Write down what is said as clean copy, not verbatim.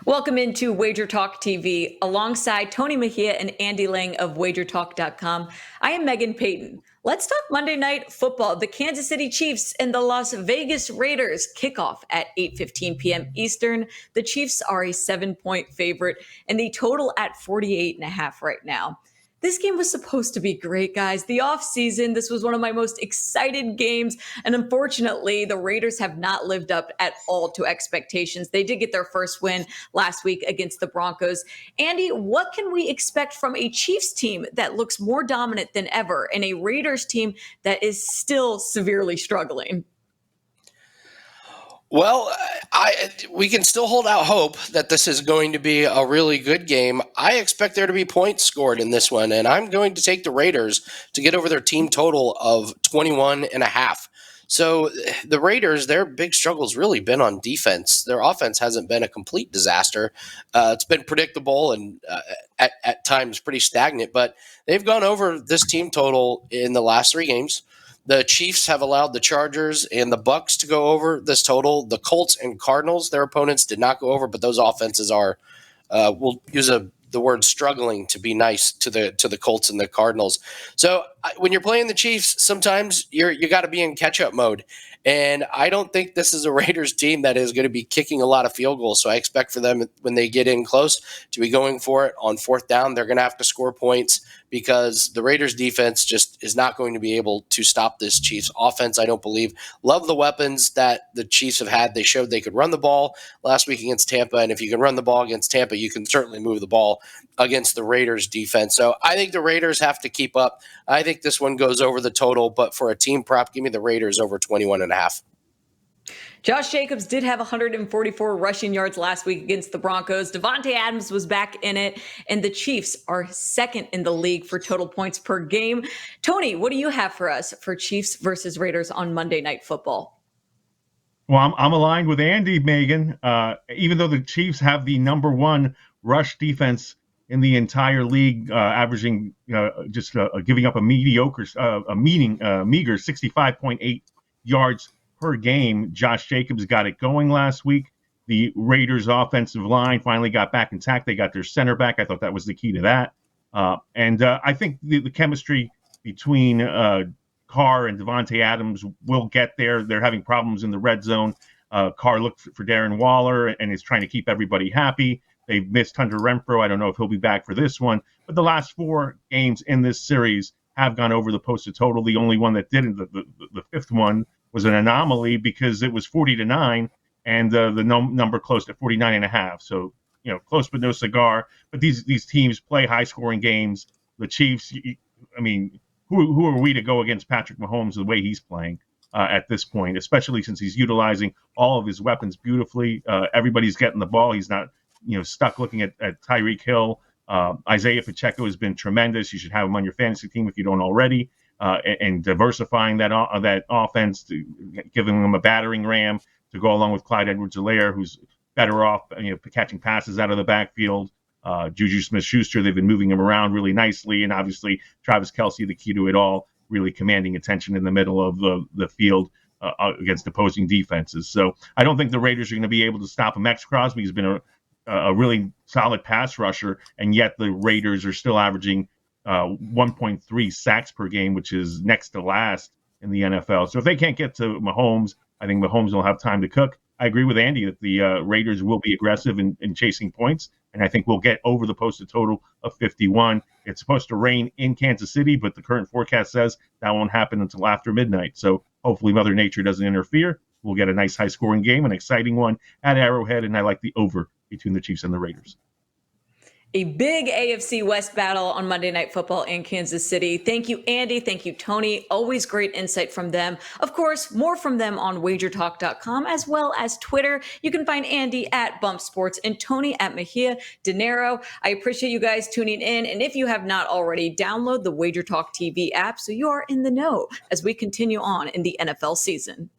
Welcome into WagerTalk TV alongside Tony Mejia and Andy Lang of WagerTalk.com. I am Megan Payton. Let's talk Monday Night Football. The Kansas City Chiefs and the Las Vegas Raiders kick off at 8:15 p.m. Eastern. The Chiefs are a 7-point favorite and the total at 48.5 right now. This game was supposed to be great, guys. The offseason, this was one of my most excited games. And unfortunately, the Raiders have not lived up at all to expectations. They did get their first win last week against the Broncos. Andy, what can we expect from a Chiefs team that looks more dominant than ever and a Raiders team that is still severely struggling? Well, we can still hold out hope that this is going to be a really good game. I expect there to be points scored in this one, and I'm going to take the Raiders to get over their team total of 21.5. So the Raiders, their big struggle's really been on defense. Their offense hasn't been a complete disaster. It's been predictable and at times pretty stagnant, but they've gone over this team total in the last 3 games. The Chiefs have allowed the Chargers and the Bucks to go over this total. The Colts and Cardinals, their opponents, did not go over, but those offenses are, we'll use the word struggling to be nice to the Colts and the Cardinals. So when you're playing the Chiefs, sometimes you got to be in catch-up mode. And I don't think this is a Raiders team that is going to be kicking a lot of field goals. So I expect for them, when they get in close, to be going for it on 4th down. They're going to have to score points because the Raiders defense just is not going to be able to stop this Chiefs offense, I don't believe. Love the weapons that the Chiefs have had. They showed they could run the ball last week against Tampa. And if you can run the ball against Tampa, you can certainly move the ball against the Raiders defense. So I think the Raiders have to keep up. I think this one goes over the total, but for a team prop, give me the Raiders over 21.5. Josh Jacobs did have 144 rushing yards last week against the Broncos. Devontae Adams was back in it, and the Chiefs are second in the league for total points per game. Tony, what do you have for us for Chiefs versus Raiders on Monday Night Football? Well, I'm aligned with Andy, Megan. Even though the Chiefs have the number 1 rush defense in the entire league, averaging giving up a meager 65.8 yards per game. Josh Jacobs got it going last week. The Raiders' offensive line finally got back intact. They got their center back. I thought that was the key to that. And I think the chemistry between Carr and Devontae Adams will get there. They're having problems in the red zone. Carr looked for Darren Waller and is trying to keep everybody happy. They've missed Hunter Renfrow. I don't know if he'll be back for this one. But the last 4 games in this series have gone over the posted total. The only one that didn't, the 5th one, was an anomaly because it was 40-9, and the number closed at 49.5. So, close but no cigar. But these teams play high-scoring games. The Chiefs, who are we to go against Patrick Mahomes the way he's playing at this point, especially since he's utilizing all of his weapons beautifully. Everybody's getting the ball. He's not, stuck looking at Tyreek Hill. Isaiah Pacheco has been tremendous. You should have him on your fantasy team if you don't already. And diversifying that offense, to giving them a battering ram to go along with Clyde Edwards-Helaire, who's better off catching passes out of the backfield. Juju Smith-Schuster, they've been moving him around really nicely, and obviously Travis Kelce, the key to it all, really commanding attention in the middle of the field against opposing defenses. So I don't think the Raiders are going to be able to stop him. Max Crosby has been a really solid pass rusher, and yet the Raiders are still averaging 1.3 sacks per game, which is next to last in the NFL. So if they can't get to Mahomes, I think Mahomes will have time to cook. I agree with Andy that the Raiders will be aggressive in chasing points, and I think we'll get over the posted total of 51. It's supposed to rain in Kansas City, but the current forecast says that won't happen until after midnight. So hopefully Mother Nature doesn't interfere. We'll get a nice high-scoring game, an exciting one at Arrowhead, and I like the over between the Chiefs and the Raiders. A big AFC West battle on Monday Night Football in Kansas City. Thank you, Andy. Thank you, Tony. Always great insight from them. Of course, more from them on WagerTalk.com as well as Twitter. You can find Andy at Bump Sports and Tony at Mejia Dinero. I appreciate you guys tuning in. And if you have not already, download the WagerTalk TV app so you are in the know as we continue on in the NFL season.